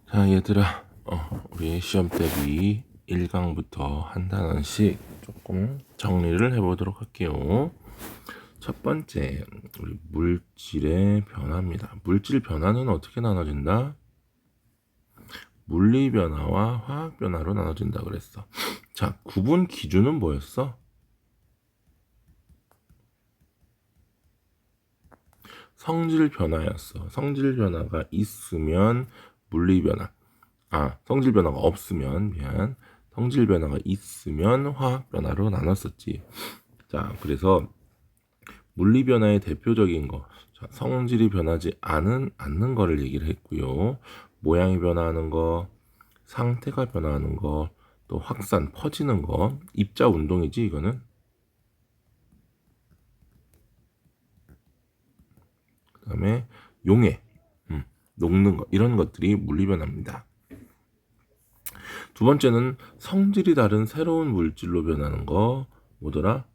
자, 얘들아, 우리 시험 대비 1강부터 한 단원씩 조금 정리를 해보도록 할게요. 첫 번째, 우리 물질의 변화입니다. 물질 변화는 어떻게 나눠진다? 물리 변화와 화학 변화로 나눠진다 그랬어. 자, 구분 기준은 뭐였어? 성질 변화였어. 성질 변화가 있으면 물리 변화. 성질 변화가 없으면, 성질 변화가 있으면 화학 변화로 나눴었지. 자, 그래서 물리 변화의 대표적인 거, 자, 성질이 변하지 않는 거를 얘기를 했고요. 모양이 변화하는 거, 상태가 변화하는 거, 또 확산, 퍼지는 거, 입자 운동이지, 이거는. 그 다음에 용해, 녹는 거, 이런 것들이 물리 변화입니다. 두 번째는 성질이 다른 새로운 물질로 변하는 거, 뭐더라?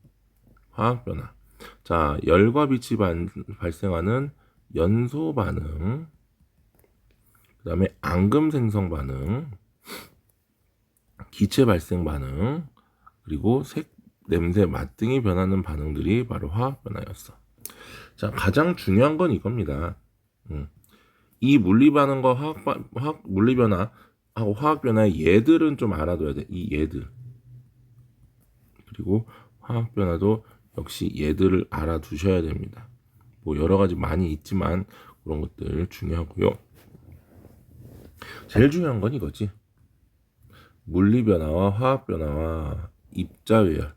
화학 변화. 자, 열과 빛이 발생하는 연소 반응, 그 다음에 앙금 생성 반응, 기체 발생 반응, 그리고 색, 냄새, 맛 등이 변하는 반응들이 바로 화학 변화였어. 자, 가장 중요한 건 이겁니다. 이 물리 반응과 물리 변화하고 화학 변화의 얘들은 좀 알아둬야 돼. 이 얘들. 그리고 화학 변화도 역시 얘들을 알아두셔야 됩니다. 뭐 여러 가지 많이 있지만 그런 것들 중요하고요. 제일 중요한 건 이거지. 물리 변화와 화학 변화와 입자 외열.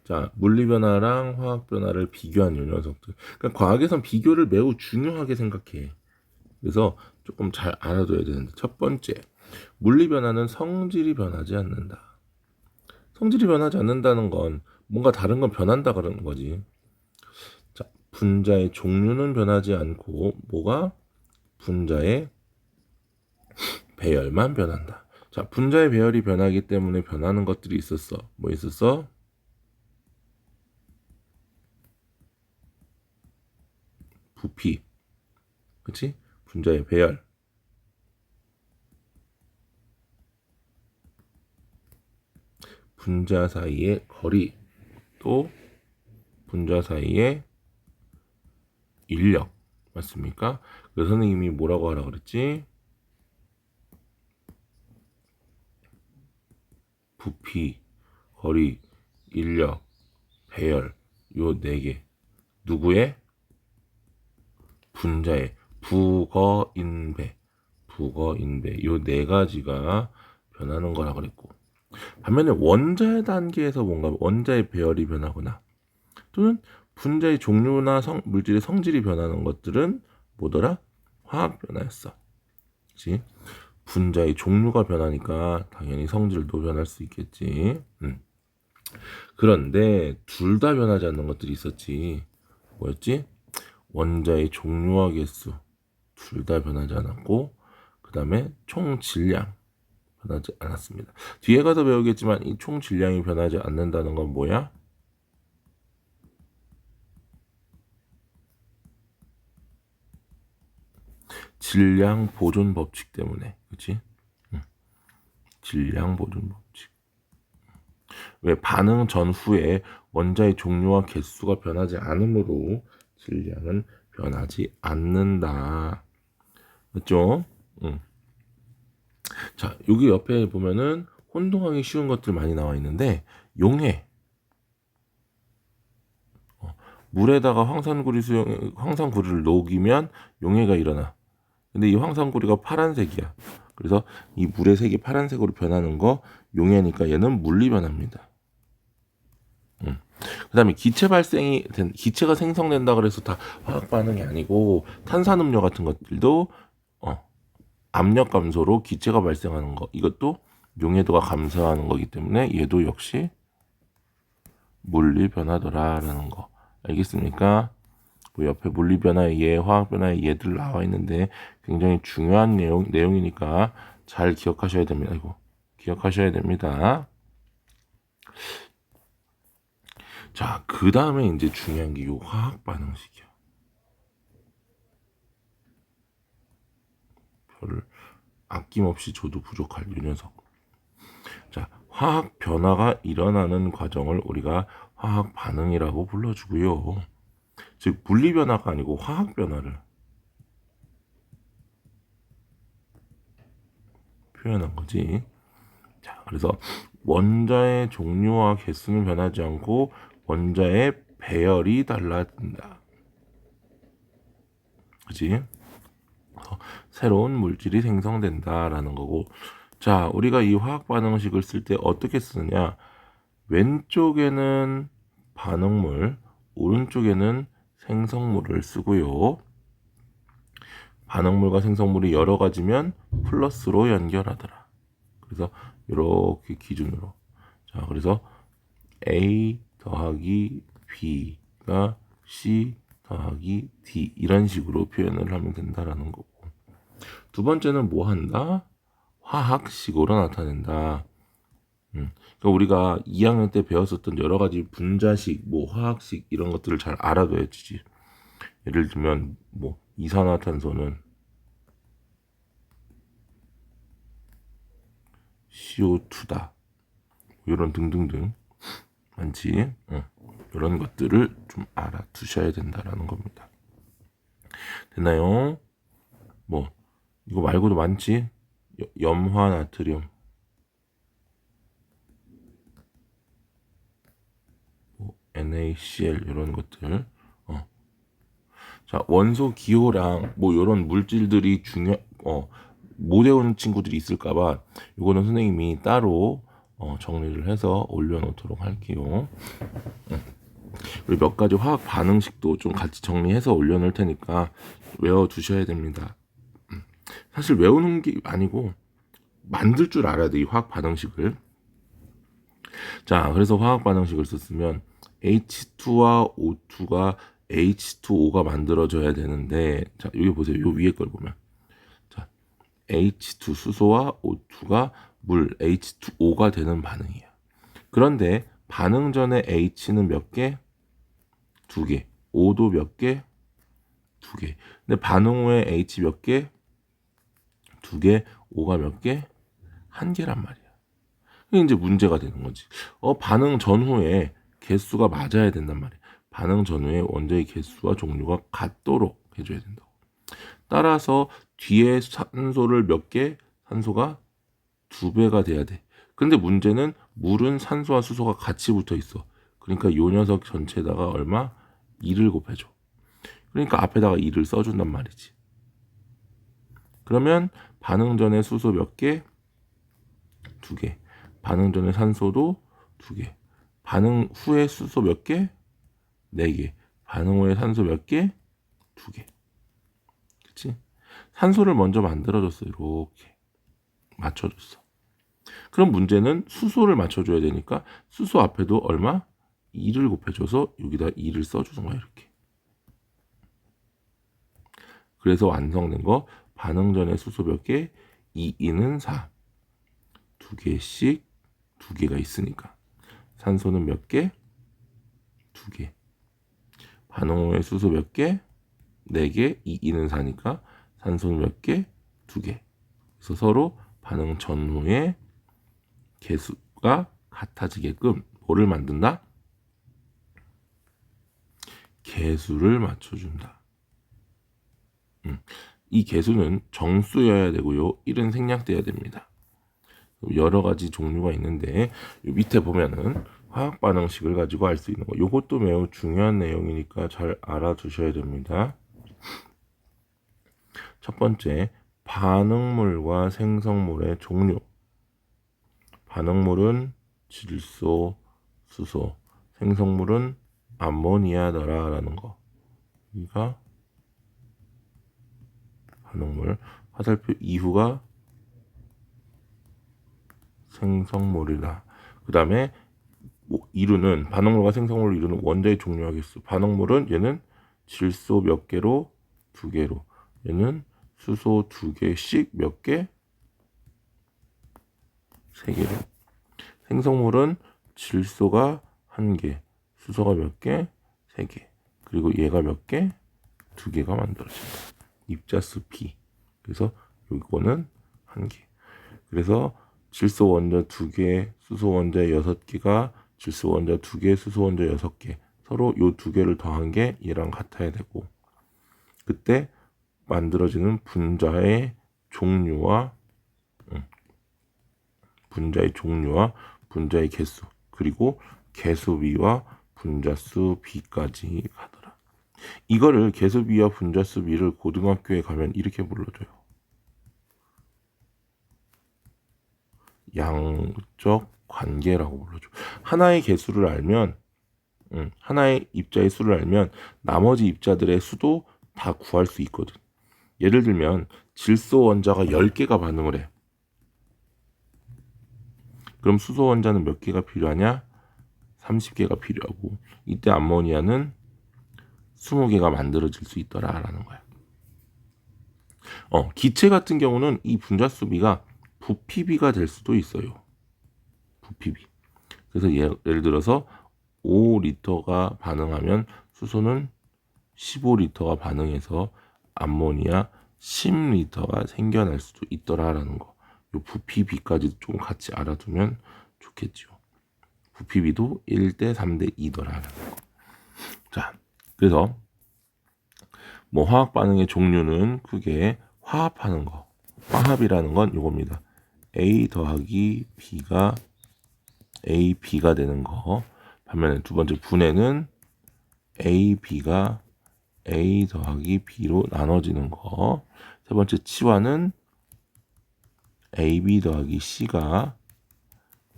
자, 물리 변화랑 화학 변화를 비교한 요 녀석들. 그러니까 과학에선 비교를 매우 중요하게 생각해. 그래서 조금 잘 알아둬야 되는데, 첫 번째, 물리 변화는 성질이 변하지 않는다. 성질이 변하지 않는다는 건 뭔가 다른 건 변한다 그러는 거지. 자, 분자의 종류는 변하지 않고 뭐가? 분자의 배열만 변한다. 자, 분자의 배열이 변하기 때문에 변하는 것들이 있었어. 뭐 있었어? 부피. 그치? 분자의 배열. 분자 사이의 거리. 또 분자 사이의 인력. 맞습니까? 그 선생님이 뭐라고 하라 그랬지? 부피, 거리, 인력, 배열. 요 네 개. 누구의? 분자의 부거인배. 부거인배. 요 네 가지가 변하는 거라 그랬고. 반면에 원자의 단계에서 뭔가 원자의 배열이 변하거나 또는 분자의 종류나 물질의 성질이 변하는 것들은 뭐더라? 화학 변화였어. 그치? 분자의 종류가 변하니까 당연히 성질도 변할 수 있겠지. 그런데 둘 다 변하지 않는 것들이 있었지. 뭐였지? 원자의 종류와 개수 둘 다 변하지 않았고, 그 다음에 총 질량 변하지 않았습니다. 뒤에 가서 배우겠지만 이 총 질량이 변하지 않는다는 건 뭐야? 질량 보존 법칙 때문에, 그렇지? 질량 보존 법칙. 왜 반응 전후에 원자의 종류와 개수가 변하지 않으므로 질량은 변하지 않는다. 맞죠? 응. 자, 여기 옆에 보면은 혼동하기 쉬운 것들 많이 나와 있는데 용해. 물에다가 황산구리를 녹이면 용해가 일어나. 근데 이 황산구리가 파란색이야. 그래서 이 물의 색이 파란색으로 변하는 거 용해니까 얘는 물리 변화입니다. 그다음에 기체가 생성된다 그래서 다 화학 반응이 아니고 탄산음료 같은 것들도 압력 감소로 기체가 발생하는 거 이것도 용해도가 감소하는 거기 때문에 얘도 역시 물리 변화더라라는 거 알겠습니까? 뭐 옆에 물리 변화의 예, 화학 변화의 예들 나와 있는데 굉장히 중요한 내용이니까 잘 기억하셔야 됩니다. 이거 기억하셔야 됩니다. 자, 그 다음에 이제 중요한 게 요 화학 반응식이야. 아낌없이 줘도 부족할 이 녀석. 자, 화학 변화가 일어나는 과정을 우리가 화학 반응이라고 불러주고요. 즉 물리 변화가 아니고 화학 변화를 표현한 거지. 자, 그래서 원자의 종류와 개수는 변하지 않고 원자의 배열이 달라진다. 그지? 새로운 물질이 생성된다라는 거고. 자, 우리가 이 화학 반응식을 쓸 때 어떻게 쓰느냐? 왼쪽에는 반응물, 오른쪽에는 생성물을 쓰고요. 반응물과 생성물이 여러 가지면 플러스로 연결하더라. 그래서 이렇게 기준으로. 자, 그래서 A 더하기 B가 C 더하기 D 이런 식으로 표현을 하면 된다라는 거고. 두 번째는 뭐 한다? 화학식으로 나타낸다. 그러니까 우리가 2학년 때 배웠었던 여러 가지 분자식, 뭐 화학식 이런 것들을 잘 알아둬야지. 예를 들면 뭐 이산화탄소는 CO2다. 이런 등등등 많지. 이런 것들을 좀 알아두셔야 된다라는 겁니다. 됐나요? 뭐 이거 말고도 많지. 염화나트륨, 뭐 NaCl 이런 것들. 자, 원소 기호랑 뭐 이런 물질들이 못 외우는 친구들이 있을까봐 이거는 선생님이 따로 정리를 해서 올려놓도록 할게요. 그리고 몇 가지 화학 반응식도 좀 같이 정리해서 올려놓을 테니까 외워두셔야 됩니다. 사실 외우는 게 아니고 만들 줄 알아야 돼, 이 화학 반응식을. 자, 그래서 화학 반응식을 썼으면 H2와 O2가 H2O가 만들어져야 되는데, 자, 여기 보세요. 요 위에 걸 보면. 자, H2 수소와 O2가 물 H2O가 되는 반응이야. 그런데 반응 전에 H는 몇 개? 2개. O도 몇 개? 2개. 근데 반응 후에 H 몇 개? 2개. O가 몇 개? 1개란 말이야. 이게 이제 문제가 되는 거지. 반응 전후에 개수가 맞아야 된단 말이야. 반응 전후에 원자의 개수와 종류가 같도록 해줘야 된다고. 따라서 뒤에 산소를 몇 개? 산소가 2배가 돼야 돼. 근데 문제는 물은 산소와 수소가 같이 붙어 있어. 그러니까 요 녀석 전체에다가 얼마? 2를 곱해줘. 그러니까 앞에다가 2를 써준단 말이지. 그러면 반응 전에 수소 몇 개? 2개. 반응 전에 산소도 2개. 반응 후에 수소 몇 개? 4개. 반응 후에 산소 몇 개? 2개. 그치? 산소를 먼저 만들어줬어. 이렇게 맞춰줬어. 그럼 문제는 수소를 맞춰줘야 되니까 수소 앞에도 얼마? 2를 곱해줘서 여기다 2를 써주는 거야. 이렇게. 그래서 완성된 거 반응 전에 수소 몇 개? 2는 4. 2개씩 2개가 있으니까. 산소는 몇 개? 2개. 반응 후에 수소 몇 개? 4개. 2는 4니까 산소는 몇 개? 2개. 그래서 서로 반응 전후에 개수가 같아지게끔 뭐를 만든다? 개수를 맞춰준다. 이 개수는 정수여야 되고요. 1은 생략돼야 됩니다. 여러 가지 종류가 있는데 밑에 보면은 화학 반응식을 가지고 알 수 있는 거. 이것도 매우 중요한 내용이니까 잘 알아두셔야 됩니다. 첫 번째, 반응물과 생성물의 종류. 반응물은 질소, 수소, 생성물은 암모니아더라라는 거. 여기가 반응물. 화살표 이후가 생성물이다. 그 다음에 이루는 반응물과 생성물을 이루는 원자의 종류와 개수. 반응물은 얘는 질소 몇 개로 2개로. 얘는 수소 2개씩 몇 개? 3개로. 생성물은 질소가 1개, 수소가 몇 개? 3개. 그리고 얘가 몇 개? 2개가 만들어진다. 입자수 B. 그래서 이거는 1개. 그래서 질소 원자 2개, 수소 원자 6개가 질소 원자 2개, 수소 원자 6개. 서로 요 2개를 더한 게 얘랑 같아야 되고, 그때 만들어지는 분자의 종류와 분자의 개수, 그리고 개수 B와 분자수 B까지 가더라. 이거를 개수 B와 분자수 B를 고등학교에 가면 이렇게 불러줘요. 양적 관계라고 불러줘. 하나의 개수를 알면, 하나의 입자의 수를 알면 나머지 입자들의 수도 다 구할 수 있거든. 예를 들면 질소 원자가 10개가 반응을 해. 그럼 수소 원자는 몇 개가 필요하냐? 30개가 필요하고, 이때 암모니아는 20개가 만들어질 수 있더라라는 거야. 기체 같은 경우는 이 분자수 B가 부피비가 될 수도 있어요. 부피비. 그래서 예를 들어서 5리터가 반응하면 수소는 15리터가 반응해서 암모니아 10리터가 생겨날 수도 있더라라는 거. 요 부피비까지 좀 같이 알아두면 좋겠죠. 부피비도 1대 3대 2더라라는 거. 자, 그래서 뭐 화학 반응의 종류는 크게 화합하는 거. 화합이라는 건 요겁니다. A 더하기 B가 A, B가 되는 거. 반면에 두 번째 분해는 A, B가 A 더하기 B로 나눠지는 거. 세 번째 치환은 AB 더하기 C가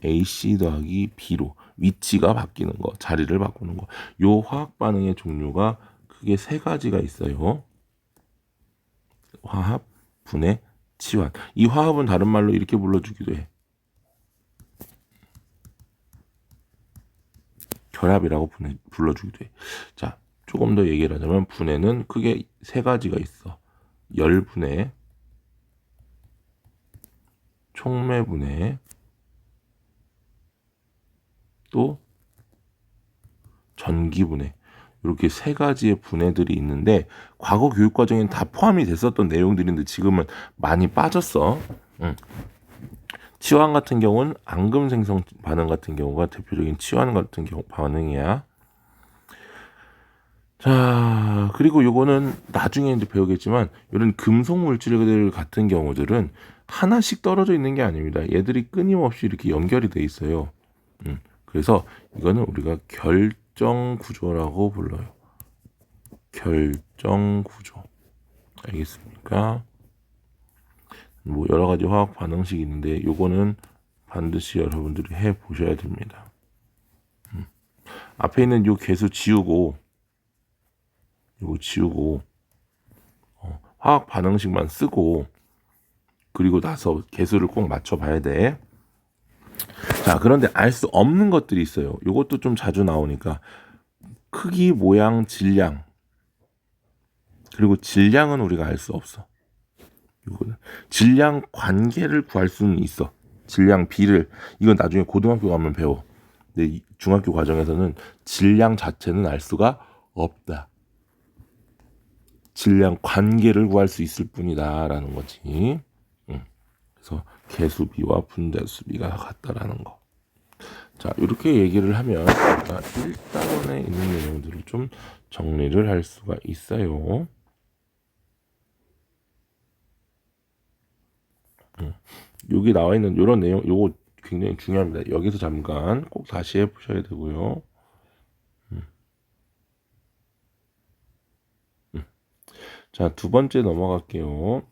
AC 더하기 B로 위치가 바뀌는 거, 자리를 바꾸는 거. 요 화학 반응의 종류가 크게 세 가지가 있어요. 화합, 분해, 치환. 이 화합은 다른 말로 이렇게 불러주기도 해. 결합이라고 불러주기도 해. 자, 조금 더 얘기를 하자면 분해는 크게 세 가지가 있어. 열분해, 촉매분해, 또 전기분해. 이렇게 세 가지의 분해들이 있는데 과거 교육과정에는 다 포함이 됐었던 내용들인데 지금은 많이 빠졌어. 치환 같은 경우는 앙금 생성 반응 같은 경우가 대표적인 치환 같은 경우 반응이야. 자, 그리고 요거는 나중에 이제 배우겠지만 이런 금속 물질들 같은 경우들은 하나씩 떨어져 있는 게 아닙니다. 얘들이 끊임없이 이렇게 연결이 돼 있어요. 그래서 이거는 우리가 결정 구조라고 불러요. 결정 구조. 알겠습니까? 뭐 여러 가지 화학 반응식이 있는데 요거는 반드시 여러분들이 해 보셔야 됩니다. 앞에 있는 요 개수 지우고 요거 지우고 화학 반응식만 쓰고 그리고 나서 개수를 꼭 맞춰 봐야 돼. 자, 그런데 알 수 없는 것들이 있어요. 요것도 좀 자주 나오니까 크기, 모양, 질량. 그리고 질량은 우리가 알 수 없어. 이거는 질량 관계를 구할 수는 있어. 질량 B를 이건 나중에 고등학교 가면 배워. 근데 중학교 과정에서는 질량 자체는 알 수가 없다. 질량 관계를 구할 수 있을 뿐이다라는 거지. 그래서 개수비와 분자수비가 같다라는 거. 자, 이렇게 얘기를 하면 1단원에 있는 내용들을 좀 정리를 할 수가 있어요. 여기 나와 있는 이런 내용, 요거 굉장히 중요합니다. 여기서 잠깐 꼭 다시 해보셔야 되고요. 자, 두 번째 넘어갈게요.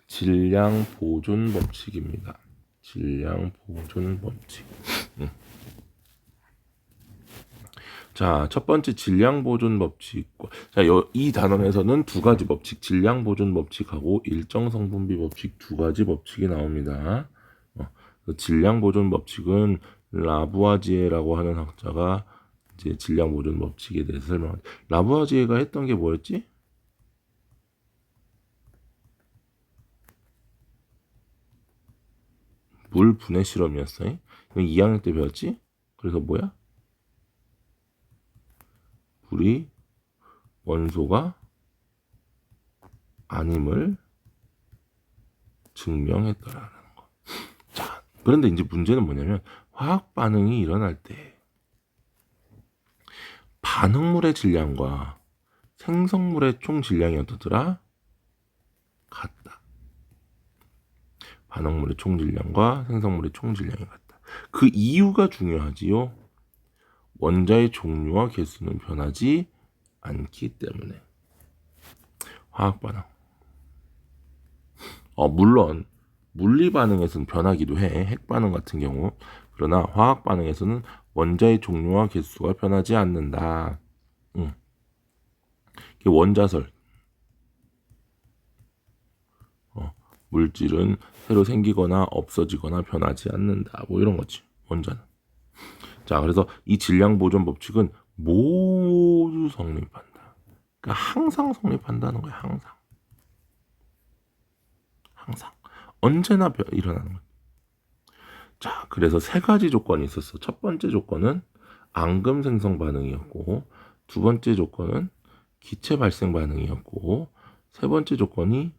질량 보존 법칙입니다. 질량 보존 법칙. 자, 첫 번째 질량 보존 법칙과 이 단원에서는 두 가지 법칙, 질량 보존 법칙하고 일정 성분비 법칙 두 가지 법칙이 나옵니다. 질량 보존 법칙은 라부아지에라고 하는 학자가 이제 질량 보존 법칙에 대해서 설명합니다. 라부아지에가 했던 게 뭐였지? 물 분해 실험이었어. 이거 2학년 때 배웠지? 그래서 뭐야? 물이 원소가 아님을 증명했더라라는 거. 자, 그런데 이제 문제는 뭐냐면 화학 반응이 일어날 때 반응물의 질량과 생성물의 총 질량이 어떻더라? 같다. 반응물의 총 질량과 생성물의 총 질량이 같다. 그 이유가 중요하지요. 원자의 종류와 개수는 변하지 않기 때문에. 화학 반응. 물론 물리 반응에서는 변하기도 해. 핵 반응 같은 경우. 그러나 화학 반응에서는 원자의 종류와 개수가 변하지 않는다. 원자설. 물질은 새로 생기거나 없어지거나 변하지 않는다. 뭐 이런 거지. 원자는. 자, 그래서 이 질량 보존 법칙은 모두 성립한다. 그러니까 항상 성립한다는 거야. 항상. 언제나 일어나는 거야. 자, 그래서 세 가지 조건이 있었어. 첫 번째 조건은 앙금 생성 반응이었고, 두 번째 조건은 기체 발생 반응이었고, 세 번째 조건이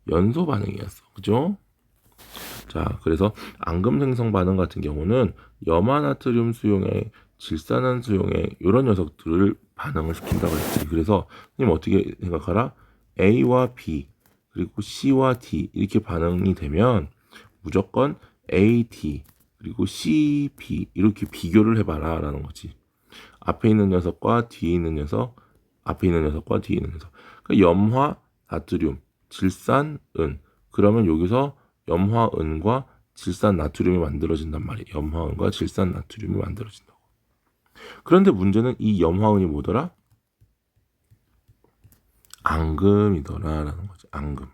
연소 반응이었어. 그죠? 자, 그래서 앙금 생성 반응 같은 경우는 염화나트륨 수용액, 질산한 수용액 이런 녀석들을 반응을 시킨다고 했지. 그래서 선생님 어떻게 생각하라? A와 B 그리고 C와 D 이렇게 반응이 되면 무조건 A, D 그리고 C, B 이렇게 비교를 해봐라 라는 거지. 앞에 있는 녀석과 뒤에 있는 녀석, 앞에 있는 녀석과 뒤에 있는 녀석. 그러니까 염화, 나트륨, 질산, 은. 그러면 여기서 염화은과 질산 나트륨이 만들어진단 말이에요. 염화은과 질산 나트륨이 만들어진다고. 그런데 문제는 이 염화은이 뭐더라? 앙금이더라라는 거지. 앙금.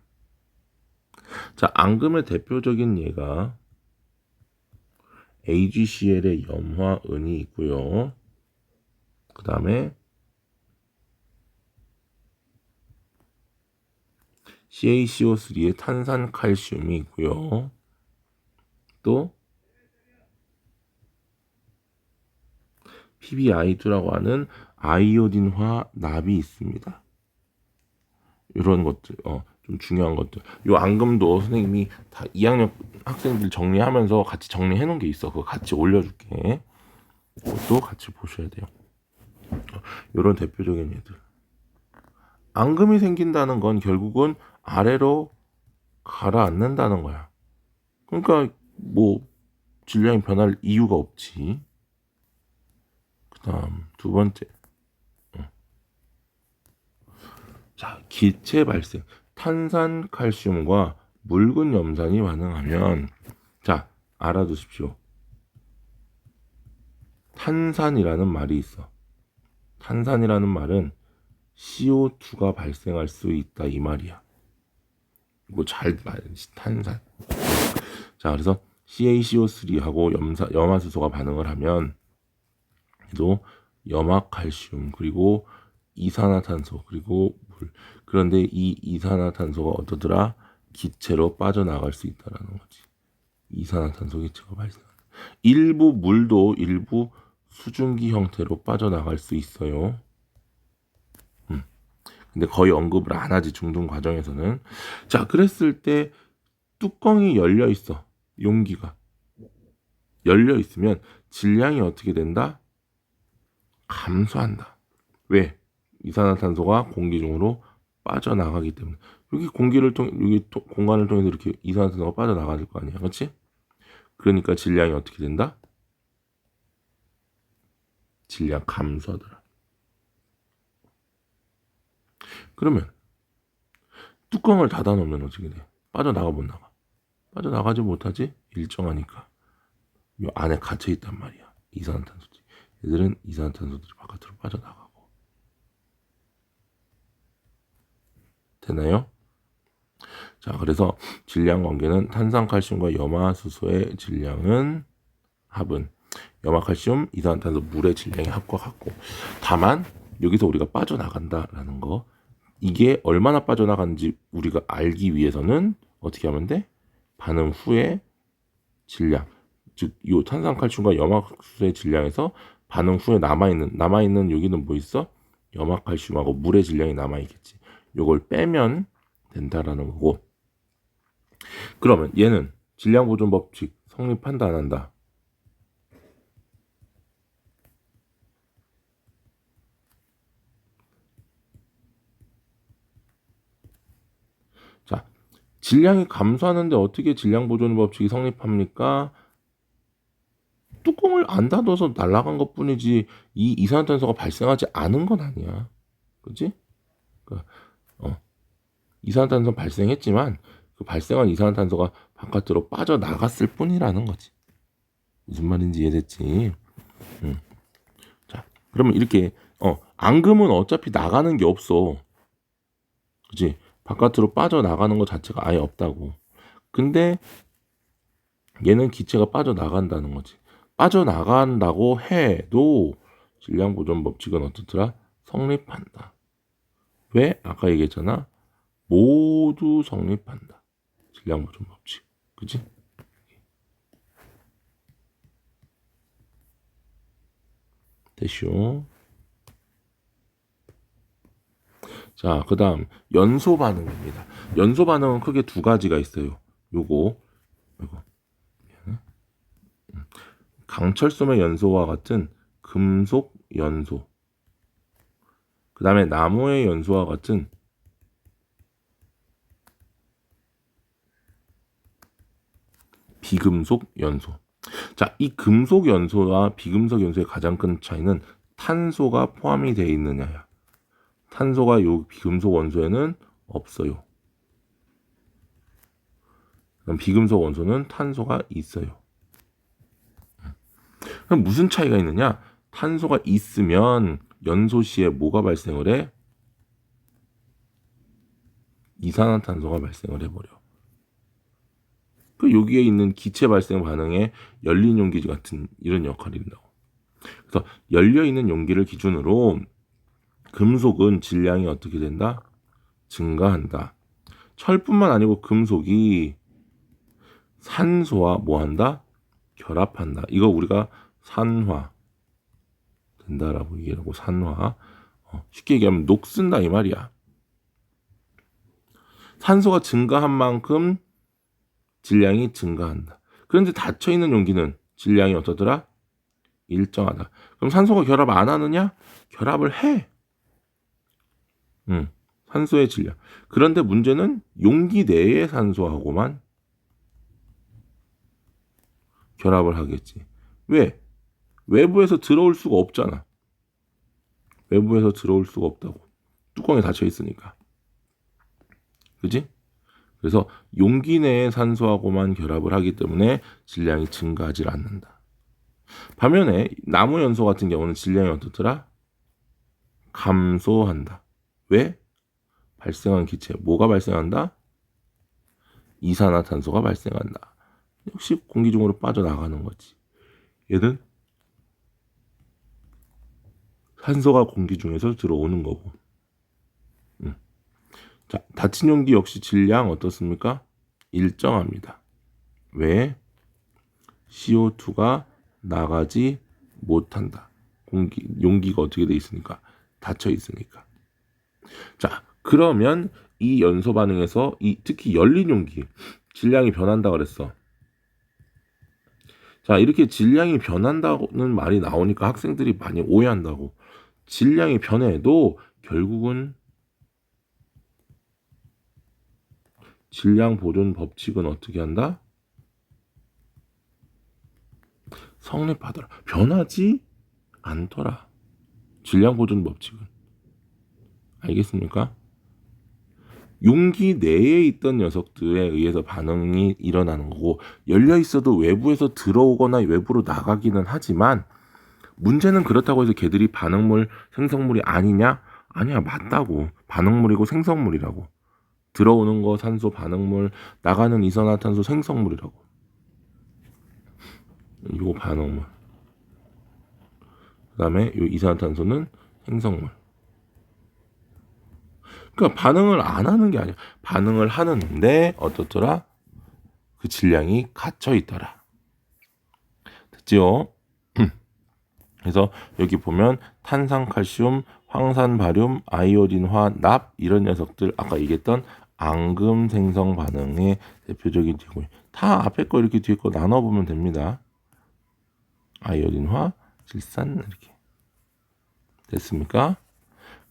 자, 앙금의 대표적인 예가 AgCl의 염화은이 있고요. 그 다음에 CaCO3의 탄산칼슘이 있고요. 또 PbI2라고 하는 아이오딘화 납이 있습니다. 이런 것들, 좀 중요한 것들. 요 앙금도 선생님이 다 2학년 학생들 정리하면서 같이 정리해 놓은 게 있어. 그거 같이 올려줄게. 그것도 같이 보셔야 돼요. 이런 대표적인 예들. 앙금이 생긴다는 건 결국은 아래로 가라앉는다는 거야. 그러니까 뭐 질량이 변할 이유가 없지. 그다음 두 번째. 자, 기체 발생. 탄산 칼슘과 묽은 염산이 반응하면 자, 알아두십시오. 탄산이라는 말이 있어. 탄산이라는 말은 CO2가 발생할 수 있다 이 말이야. 이거 잘 말지. 탄산. 자, 그래서 CaCO3하고 염화수소가 반응을 하면 또 염화칼슘 그리고 이산화탄소 그리고 물. 그런데 이 이산화탄소가 어떠더라? 기체로 빠져나갈 수 있다라는 거지. 이산화탄소 기체가 발생한다. 일부 물도 일부 수증기 형태로 빠져나갈 수 있어요. 근데 거의 언급을 안 하지 중등 과정에서는. 자, 그랬을 때 뚜껑이 열려 있어. 용기가 열려 있으면 질량이 어떻게 된다? 감소한다. 왜? 이산화탄소가 공기 중으로 빠져나가기 때문에. 여기 공기를 통해 여기 공간을 통해서 이렇게 이산화탄소가 빠져나갈 거 아니야, 그렇지? 그러니까 질량이 어떻게 된다? 질량 감소하더라. 그러면 뚜껑을 닫아 놓으면 어떻게 돼? 빠져나가 못 나가. 빠져나가지 못하지? 일정하니까. 이 안에 갇혀 있단 말이야. 이산화탄소지. 얘들은 이산화탄소들이 바깥으로 빠져나가고. 되나요? 자, 그래서 질량 관계는 탄산칼슘과 염화수소의 질량은 합은 염화칼슘, 이산화탄소, 물의 질량의 합과 같고, 다만 여기서 우리가 빠져나간다라는 거, 이게 얼마나 빠져나가는지 우리가 알기 위해서는 어떻게 하면 돼? 반응 후에 질량, 즉 이 탄산칼슘과 염화수소의 질량에서 반응 후에 남아있는 여기는 뭐 있어? 염화칼슘하고 물의 질량이 남아있겠지. 요걸 빼면 된다라는 거고, 그러면 얘는 질량 보존 법칙 성립한다 안 한다? 자, 질량이 감소하는데 어떻게 질량 보존 법칙이 성립합니까? 뚜껑을 안 닫아서 날아간 것뿐이지 이 이산화탄소가 발생하지 않은 건 아니야. 그렇지? 그러니까 이산화탄소 발생했지만 그 발생한 이산화탄소가 바깥으로 빠져나갔을 뿐이라는 거지. 무슨 말인지 이해됐지? 자, 그러면 이렇게 앙금은 어차피 나가는 게 없어. 그치? 바깥으로 빠져나가는 것 자체가 아예 없다고. 근데 얘는 기체가 빠져나간다는 거지. 빠져나간다고 해도 질량 보존 법칙은 어떻더라? 성립한다. 왜? 아까 얘기했잖아. 모두 성립한다. 질량 보존 법칙. 그치? 됐쇼. 자, 그 다음 연소 반응입니다. 연소 반응은 크게 두 가지가 있어요. 요거 강철솜의 연소와 같은 금속 연소, 그 다음에 나무의 연소와 같은 비금속 연소. 자, 이 금속 연소와 비금속 연소의 가장 큰 차이는 탄소가 포함이 되어 있느냐야. 탄소가 요 비금속 원소에는 없어요. 그럼 비금속 원소는 탄소가 있어요. 그럼 무슨 차이가 있느냐? 탄소가 있으면 연소 시에 뭐가 발생을 해? 이산화탄소가 발생을 해버려. 그 여기에 있는 기체 발생 반응에 열린 용기 같은 이런 역할이 된다고. 그래서 열려 있는 용기를 기준으로 금속은 질량이 어떻게 된다? 증가한다. 철뿐만 아니고 금속이 산소와 뭐 한다? 결합한다. 이거 우리가 산화 된다라고 얘기하고, 산화. 쉽게 얘기하면 녹슨다 이 말이야. 산소가 증가한 만큼 질량이 증가한다. 그런데 닫혀있는 용기는 질량이 어떠더라? 일정하다. 그럼 산소가 결합 안 하느냐? 결합을 해. 산소의 질량. 그런데 문제는 용기 내의 산소하고만 결합을 하겠지. 왜? 외부에서 들어올 수가 없잖아. 외부에서 들어올 수가 없다고. 뚜껑이 닫혀 있으니까. 그지? 그래서 용기 내의 산소하고만 결합을 하기 때문에 질량이 증가하지 않는다. 반면에 나무 연소 같은 경우는 질량이 어떻더라? 감소한다. 왜? 발생한 기체. 뭐가 발생한다? 이산화탄소가 발생한다. 역시 공기 중으로 빠져나가는 거지. 얘는 산소가 공기 중에서 들어오는 거고. 자, 닫힌 용기 역시 질량 어떻습니까? 일정합니다. 왜? CO2가 나가지 못한다. 용기가 어떻게 돼 있으니까? 닫혀 있으니까. 자, 그러면 이 연소 반응에서 특히 열린 용기 질량이 변한다 그랬어. 자, 이렇게 질량이 변한다는 말이 나오니까 학생들이 많이 오해한다고. 질량이 변해도 결국은 질량 보존 법칙은 어떻게 한다? 성립하더라. 변하지 않더라. 질량 보존 법칙은. 알겠습니까? 용기 내에 있던 녀석들에 의해서 반응이 일어나는 거고, 열려 있어도 외부에서 들어오거나 외부로 나가기는 하지만, 문제는 그렇다고 해서 걔들이 반응물, 생성물이 아니냐? 아니야, 맞다고. 반응물이고 생성물이라고. 들어오는 거 산소 반응물, 나가는 이산화탄소 생성물이라고. 이거 반응물. 그 다음에 이 이산화탄소는 생성물. 그러니까 반응을 안 하는 게 아니야. 반응을 하는데 어떻더라? 그 질량이 갇혀 있더라. 됐지요? 그래서 여기 보면 탄산칼슘, 황산바륨, 아이오딘화, 납 이런 녀석들 아까 얘기했던 앙금 생성 반응에 대표적인 제곱이 다 앞에 거 이렇게 뒤에 거 나눠보면 됩니다. 아이오딘화, 질산 이렇게 됐습니까?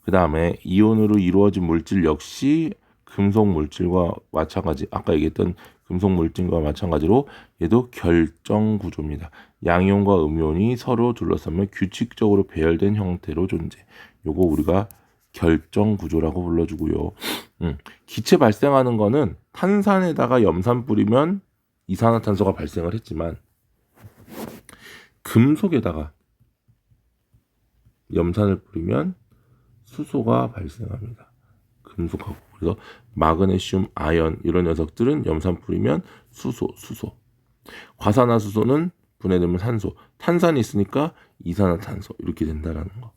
그 다음에 이온으로 이루어진 물질 역시 금속 물질과 마찬가지, 아까 얘기했던 금속 물질과 마찬가지로 얘도 결정 구조입니다. 양이온과 음이온이 서로 둘러싸며 규칙적으로 배열된 형태로 존재. 요거 우리가 결정 구조라고 불러주고요. 기체 발생하는 거는 탄산에다가 염산 뿌리면 이산화탄소가 발생을 했지만 금속에다가 염산을 뿌리면 수소가 발생합니다. 금속하고. 그래서 마그네슘, 아연 이런 녀석들은 염산 뿌리면 수소. 과산화수소는 분해되면 산소. 탄산이 있으니까 이산화탄소 이렇게 된다라는 거.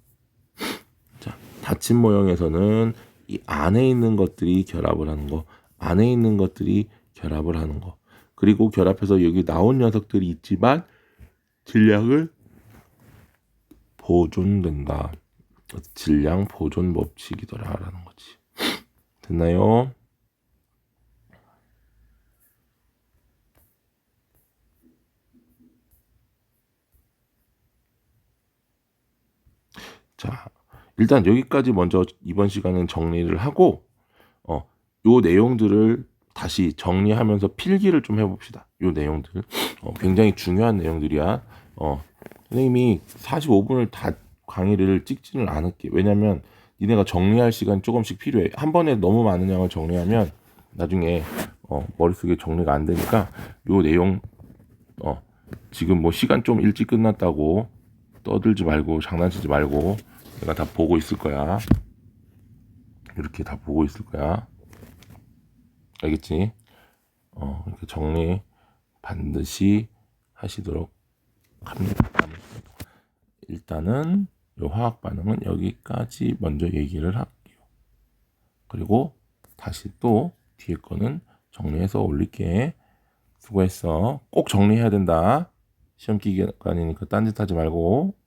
자, 닫힌 모형에서는 이 안에 있는 것들이 결합을 하는 거, 안에 있는 것들이 결합을 하는 거. 그리고 결합해서 여기 나온 녀석들이 있지만 질량을 보존된다. 질량 보존 법칙이더라라는 거지. 됐나요? 자, 일단 여기까지 먼저 이번 시간은 정리를 하고 요 내용들을 다시 정리하면서 필기를 좀 해봅시다. 요 내용들 굉장히 중요한 내용들이야. 선생님이 45분을 다 강의를 찍지는 않을게. 왜냐면 니네가 정리할 시간 조금씩 필요해. 한 번에 너무 많은 양을 정리하면 나중에 머릿속에 정리가 안 되니까 요 내용 지금 뭐 시간 좀 일찍 끝났다고 떠들지 말고 장난치지 말고 내가 다 보고 있을 거야. 이렇게 다 보고 있을 거야. 알겠지? 이렇게 정리 반드시 하시도록 합니다. 일단은 이 화학 반응은 여기까지 먼저 얘기를 할게요. 그리고 다시 또 뒤에 거는 정리해서 올릴게. 수고했어. 꼭 정리해야 된다. 시험 기간이니까 딴짓하지 말고.